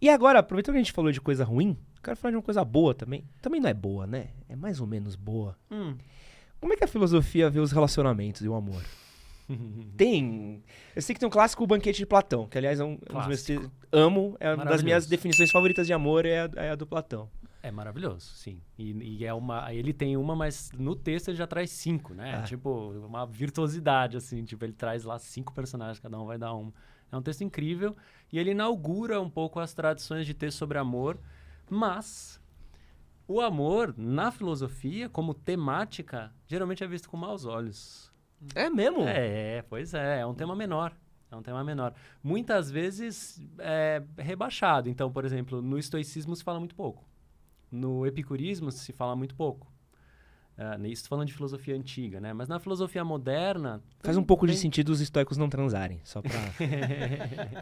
E agora, aproveitando que a gente falou de coisa ruim, quero falar de uma coisa boa também. Também não é boa, né? É mais ou menos boa. Como é que a filosofia vê os relacionamentos e o amor? Tem. Eu sei que tem um clássico, O Banquete de Platão, que aliás é um dos meus amo, é uma das minhas definições favoritas de amor, é a do Platão. É maravilhoso, sim. E é ele tem uma, mas no texto ele já traz 5, né? Tipo, uma virtuosidade, assim. Tipo, ele traz lá 5 personagens, cada um vai dar um. É um texto incrível e ele inaugura um pouco as tradições de texto sobre amor, mas o amor, na filosofia, como temática, geralmente é visto com maus olhos. É mesmo? Pois é. É um tema menor. Muitas vezes é rebaixado. Então, por exemplo, no estoicismo se fala muito pouco. No epicurismo se fala muito pouco. Isso falando de filosofia antiga, né? Mas na filosofia moderna... Faz um pouco de sentido os estoicos não transarem, só pra...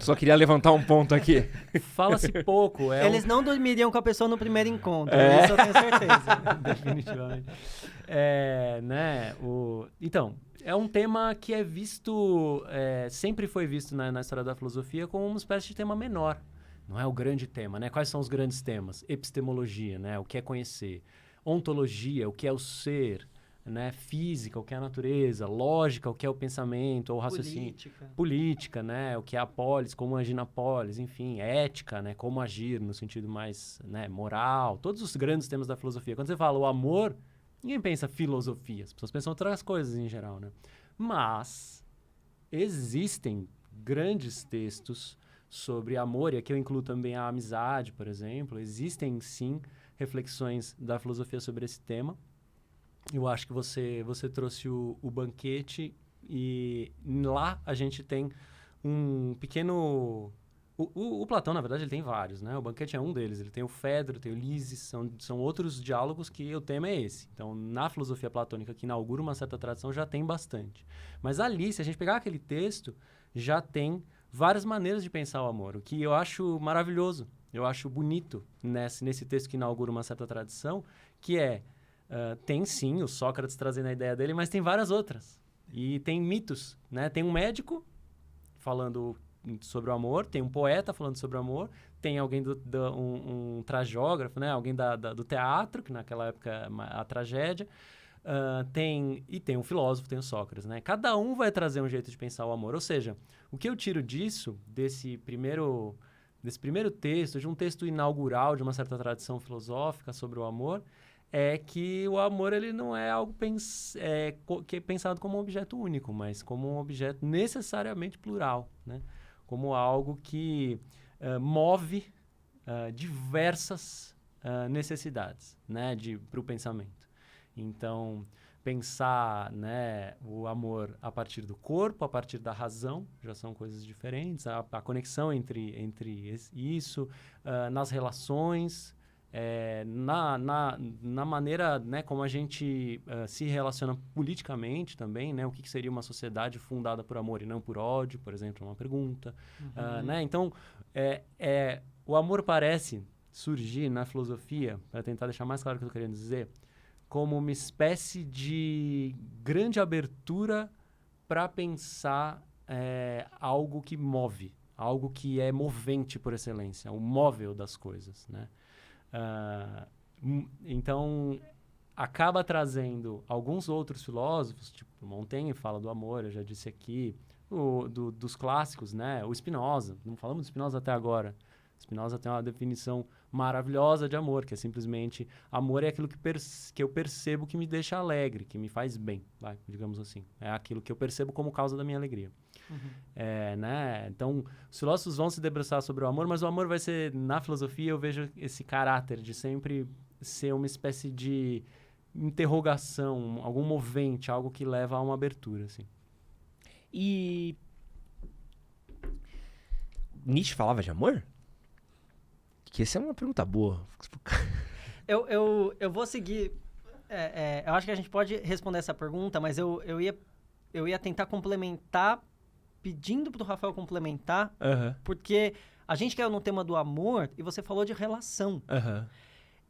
Só queria levantar um ponto aqui. Fala-se pouco. Eles não dormiriam com a pessoa no primeiro encontro, isso eu tenho certeza. Definitivamente. Então, é um tema que é visto... sempre foi visto na história da filosofia como uma espécie de tema menor. Não é o grande tema, né? Quais são os grandes temas? Epistemologia, né? O que é conhecer. Ontologia, o que é o ser, né? Física, o que é a natureza. Lógica, o que é o pensamento ou o raciocínio. Política, né? O que é a polis, como agir na polis, enfim. Ética, né? Como agir no sentido mais, né, moral. Todos os grandes temas da filosofia. Quando você fala o amor, ninguém pensa filosofia. As pessoas pensam outras coisas em geral, né? Mas existem grandes textos sobre amor, e aqui eu incluo também a amizade, por exemplo. Existem, sim, reflexões da filosofia sobre esse tema. Eu acho que você trouxe o banquete, e lá a gente tem um pequeno... O Platão, na verdade, ele tem vários, né? O banquete é um deles. Ele tem o Fedro, tem o Lisis, são outros diálogos que o tema é esse. Então, na filosofia platônica, que inaugura uma certa tradição, já tem bastante. Mas ali, se a gente pegar aquele texto, já tem várias maneiras de pensar o amor, o que eu acho maravilhoso, eu acho bonito nesse texto que inaugura uma certa tradição, que tem sim o Sócrates trazendo a ideia dele, mas tem várias outras. E tem mitos, né? Tem um médico falando sobre o amor, tem um poeta falando sobre o amor, tem alguém um tragiógrafo, né? Alguém do teatro, que naquela época é a tragédia. Tem um filósofo, tem o Sócrates, né? Cada um vai trazer um jeito de pensar o amor. Ou seja, o que eu tiro disso, desse primeiro texto, de um texto inaugural de uma certa tradição filosófica sobre o amor, é que o amor ele não é algo que é pensado como um objeto único, mas como um objeto necessariamente plural, né? Como algo que move diversas necessidades, né, para o pensamento. Então, pensar, né, o amor a partir do corpo, a partir da razão, já são coisas diferentes. A conexão entre isso, nas relações, na maneira, né, como a gente se relaciona politicamente também, né? O que seria uma sociedade fundada por amor e não por ódio, por exemplo, é uma pergunta. Né? Então, o amor parece surgir na filosofia, para tentar deixar mais claro o que eu estou querendo dizer, como uma espécie de grande abertura para pensar algo que move, algo que é movente por excelência, o móvel das coisas, né? Então, acaba trazendo alguns outros filósofos, tipo Montaigne fala do amor, eu já disse aqui, dos clássicos, né? O Spinoza, não falamos do Spinoza até agora. Spinoza tem uma definição maravilhosa de amor, que é simplesmente amor é aquilo que eu percebo que me deixa alegre, que me faz bem, digamos assim. É aquilo que eu percebo como causa da minha alegria. Né? Então, os filósofos vão se debruçar sobre o amor, mas o amor vai ser, na filosofia, eu vejo esse caráter de sempre ser uma espécie de interrogação, algum movente, algo que leva a uma abertura, assim. E Nietzsche falava de amor? Que essa é uma pergunta boa. Eu vou seguir... eu acho que a gente pode responder essa pergunta, mas eu ia tentar complementar, pedindo pro Rafael complementar, porque a gente caiu no tema do amor e você falou de relação.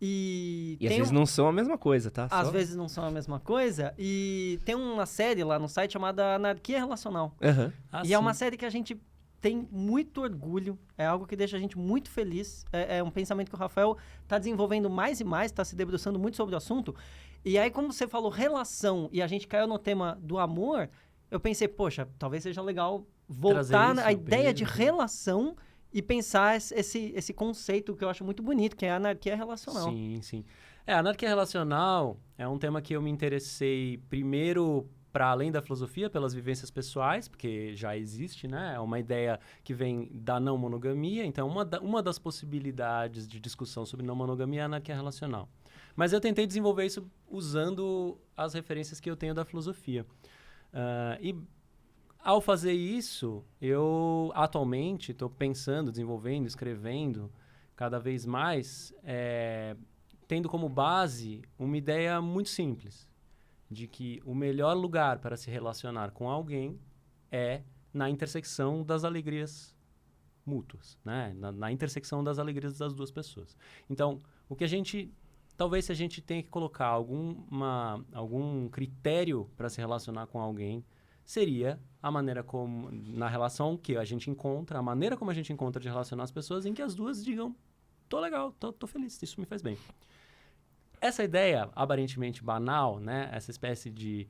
E às vezes não são a mesma coisa, tá? Às vezes não são a mesma coisa. E tem uma série lá no site chamada Anarquia Relacional. E é uma série que a gente tem muito orgulho, é algo que deixa a gente muito feliz. É um pensamento que o Rafael está desenvolvendo mais e mais, está se debruçando muito sobre o assunto. E aí, como você falou relação, e a gente caiu no tema do amor, eu pensei, poxa, talvez seja legal voltar à ideia de relação e pensar esse conceito que eu acho muito bonito, que é a anarquia relacional. Sim, sim. A anarquia relacional é um tema que eu me interessei primeiro para além da filosofia, pelas vivências pessoais, porque já existe, né? É uma ideia que vem da não monogamia. Então, uma das possibilidades de discussão sobre não monogamia é a anarquia relacional. Mas eu tentei desenvolver isso usando as referências que eu tenho da filosofia. E ao fazer isso, eu atualmente estou pensando, desenvolvendo, escrevendo cada vez mais, tendo como base uma ideia muito simples, de que o melhor lugar para se relacionar com alguém é na intersecção das alegrias mútuas, né? Na intersecção das alegrias das duas pessoas. Então, talvez se a gente tenha que colocar algum critério para se relacionar com alguém, seria a maneira como, na relação que a gente encontra, a maneira como a gente encontra de relacionar as pessoas, em que as duas digam, tô legal, tô feliz, isso me faz bem. Essa ideia, aparentemente banal, né? Essa espécie de...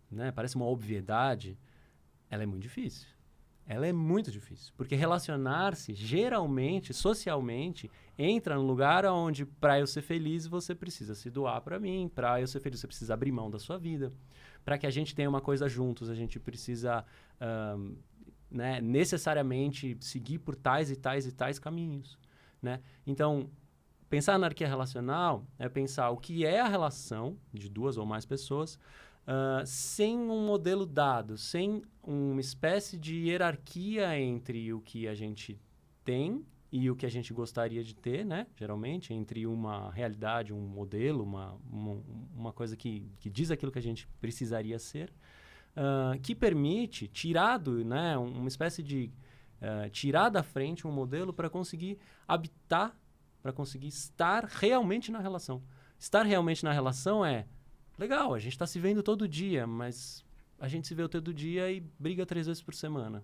né? Parece uma obviedade, ela é muito difícil. Ela é muito difícil. Porque relacionar-se, geralmente, socialmente, entra num lugar onde, para eu ser feliz, você precisa se doar para mim. Para eu ser feliz, você precisa abrir mão da sua vida. Para que a gente tenha uma coisa juntos, a gente precisa né, necessariamente seguir por tais e tais e tais caminhos. Né? Então, pensar na anarquia relacional é pensar o que é a relação de duas ou mais pessoas sem um modelo dado, sem uma espécie de hierarquia entre o que a gente tem e o que a gente gostaria de ter, né? Geralmente, entre uma realidade, um modelo, uma coisa que diz aquilo que a gente precisaria ser, que permite, né, uma espécie de tirar da frente um modelo para conseguir habitar, para conseguir estar realmente na relação. Estar realmente na relação legal, a gente está se vendo todo dia, mas a gente se vê todo dia e briga 3 vezes por semana,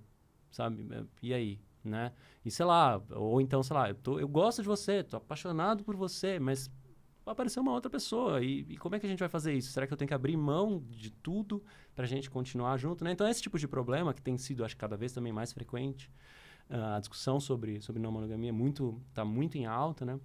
sabe? E aí, né? E sei lá, ou então, sei lá, eu gosto de você, tô apaixonado por você, mas apareceu uma outra pessoa, e como é que a gente vai fazer isso? Será que eu tenho que abrir mão de tudo pra gente continuar junto, né? Então, esse tipo de problema, que tem sido, acho que cada vez também mais frequente, a discussão sobre não monogamia tá muito em alta, né?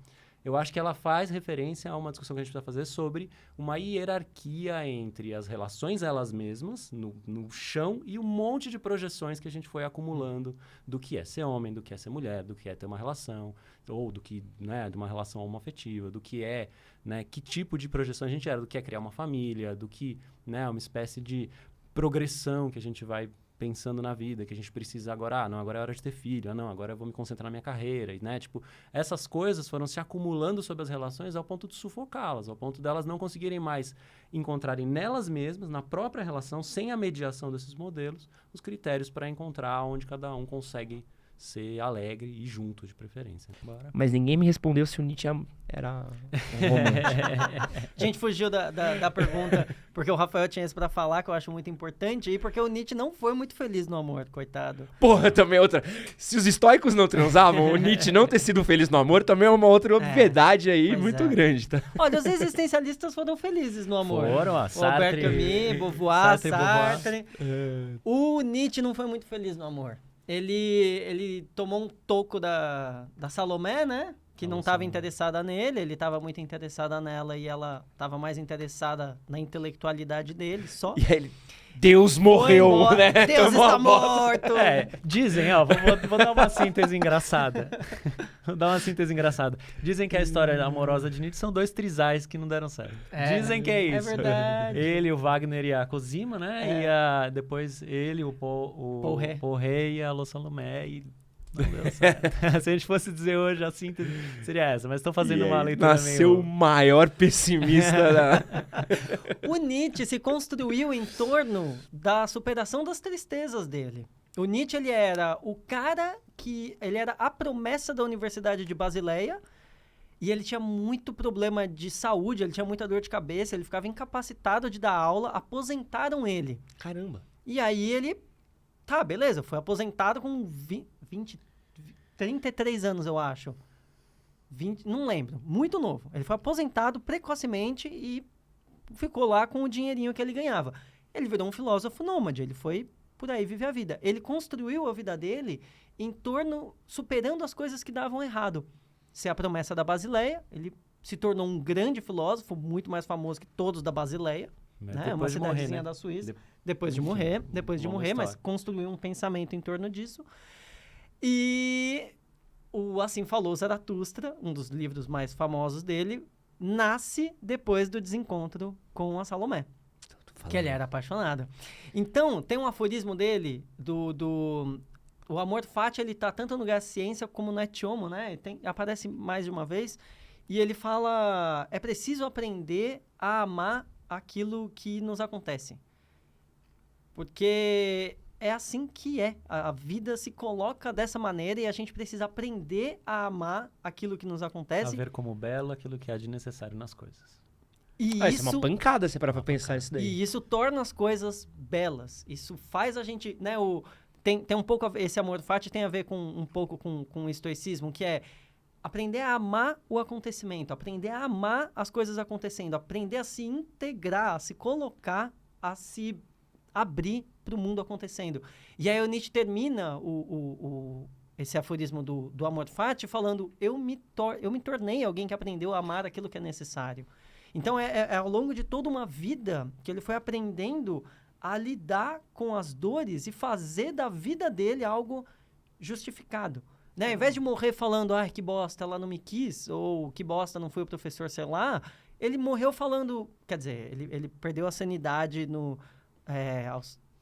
Eu acho que ela faz referência a uma discussão que a gente precisa fazer sobre uma hierarquia entre as relações elas mesmas, no chão, e um monte de projeções que a gente foi acumulando do que é ser homem, do que é ser mulher, do que é ter uma relação, ou do que, né, de uma relação homoafetiva, do que é, né, que tipo de projeção a gente era, do que é criar uma família, do que, né, uma espécie de progressão que a gente vai pensando na vida, que a gente precisa agora, agora é hora de ter filho, não, agora eu vou me concentrar na minha carreira, e, né, tipo, essas coisas foram se acumulando sobre as relações ao ponto de sufocá-las, ao ponto delas não conseguirem mais encontrarem nelas mesmas, na própria relação, sem a mediação desses modelos, os critérios para encontrar onde cada um consegue ser alegre e junto, de preferência. Bora. Mas ninguém me respondeu se o Nietzsche era um romântico. A gente fugiu da pergunta, porque o Rafael tinha isso pra falar, que eu acho muito importante, e porque o Nietzsche não foi muito feliz no amor, coitado. Porra, também outra. Se os estoicos não transavam, o Nietzsche não ter sido feliz no amor também é uma outra obviedade aí muito grande, tá? Olha, os existencialistas foram felizes no amor. Foram, ó, Sartre, Alberto Camus, Beauvoir, Sartre. O Nietzsche não foi muito feliz no amor. Ele tomou um toco da Salomé, né? Que não estava interessada nele, ele estava muito interessada nela e ela estava mais interessada na intelectualidade dele, só. E aí ele... Deus morreu, né? Deus está morto! Dizem, ó, vou dar uma síntese engraçada. Dizem que a história amorosa de Nietzsche são 2 trisais que não deram certo. Dizem que é isso. É verdade. Ele, o Wagner e a Cosima, né? E depois ele, o Paul Ré e a Lo Salomé, e não deu certo. Se a gente fosse dizer hoje a síntese, seria essa. Mas estou fazendo uma leitura nasceu o maior pessimista da... O Nietzsche se construiu em torno da superação das tristezas dele. O Nietzsche, ele era o cara ele era a promessa da Universidade de Basileia, e ele tinha muito problema de saúde, ele tinha muita dor de cabeça, ele ficava incapacitado de dar aula, aposentaram ele. Caramba. E aí ele Tá, beleza, foi aposentado com 33 anos, eu acho. 20, não lembro, muito novo. Ele foi aposentado precocemente e ficou lá com o dinheirinho que ele ganhava. Ele virou um filósofo nômade, ele foi por aí viver a vida. Ele construiu a vida dele em torno, superando as coisas que davam errado. Se a promessa da Basileia, ele se tornou um grande filósofo, muito mais famoso que todos da Basileia, né? Uma cidadezinha da Suíça. Depois de morrer, mas construiu um pensamento em torno disso. E o Assim Falou Zaratustra, um dos livros mais famosos dele, nasce depois do desencontro com a Salomé, que ele era apaixonado. Então, tem um aforismo dele, o amor fati, ele tá tanto no lugar da ciência como no etiomo, né? Aparece mais de uma vez, e ele fala, é preciso aprender a amar aquilo que nos acontece. Porque é assim que é. A vida se coloca dessa maneira e a gente precisa aprender a amar aquilo que nos acontece. A ver como belo aquilo que há de necessário nas coisas. E isso é uma pancada, você parar pra pensar nisso daí. E isso torna as coisas belas. Isso faz a gente, né, tem um pouco, esse amor fati tem a ver um pouco com o estoicismo, que é aprender a amar o acontecimento, aprender a amar as coisas acontecendo, aprender a se integrar, a se colocar, a se abrir para o mundo acontecendo. E aí o Nietzsche termina esse aforismo do amor fati falando, eu me tornei alguém que aprendeu a amar aquilo que é necessário. Então, é ao longo de toda uma vida que ele foi aprendendo a lidar com as dores e fazer da vida dele algo justificado. Né? Ao invés de morrer falando, que bosta, ela não me quis, ou que bosta, não foi o professor, sei lá, ele morreu falando... Quer dizer, ele perdeu a sanidade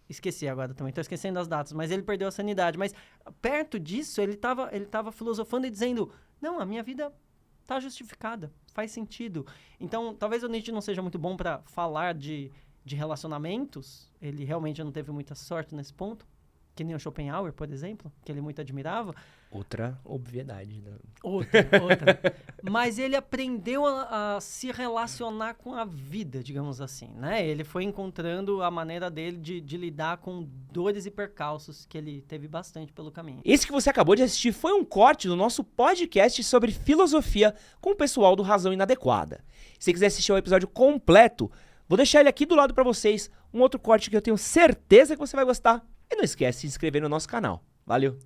esqueci agora também, estou esquecendo as datas, mas ele perdeu a sanidade. Mas perto disso, ele tava filosofando e dizendo, não, a minha vida está justificada, faz sentido. Então, talvez o Nietzsche não seja muito bom para falar de relacionamentos, ele realmente não teve muita sorte nesse ponto, que nem o Schopenhauer, por exemplo, que ele muito admirava. Outra obviedade. Né? Outra. Mas ele aprendeu a se relacionar com a vida, digamos assim, né? Ele foi encontrando a maneira dele de lidar com dores e percalços que ele teve bastante pelo caminho. Esse que você acabou de assistir foi um corte do nosso podcast sobre filosofia com o pessoal do Razão Inadequada. Se você quiser assistir o episódio completo, vou deixar ele aqui do lado para vocês, um outro corte que eu tenho certeza que você vai gostar. E não esquece de se inscrever no nosso canal. Valeu!